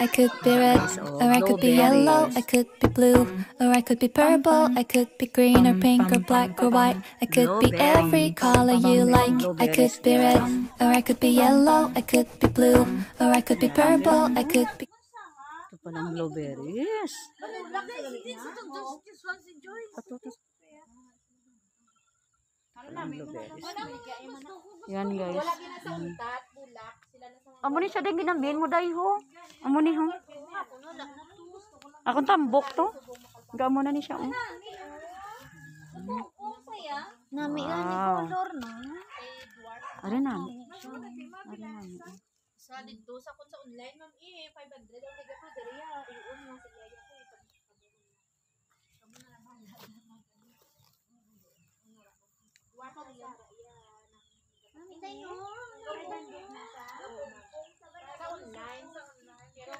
I could be red, or I could be yellow, I could be blue, or I could be purple, I could be green or pink or black or white. I could be every color you like. I could be red, or I could be yellow, I could be blue, or I could be purple, I could be... Ito pa ng blueberries. Yan guys. Amo ni siya din ginambihin mo dahi ho. Amo ni ho. Akong tambok to. Gamo na ni siya. Oh. Nami nga ni color na. Are nami. Are nami. Sa dito sa kun sa online ma'am 500 ang liga ko diri iun nga sa liga ko Mami tayo.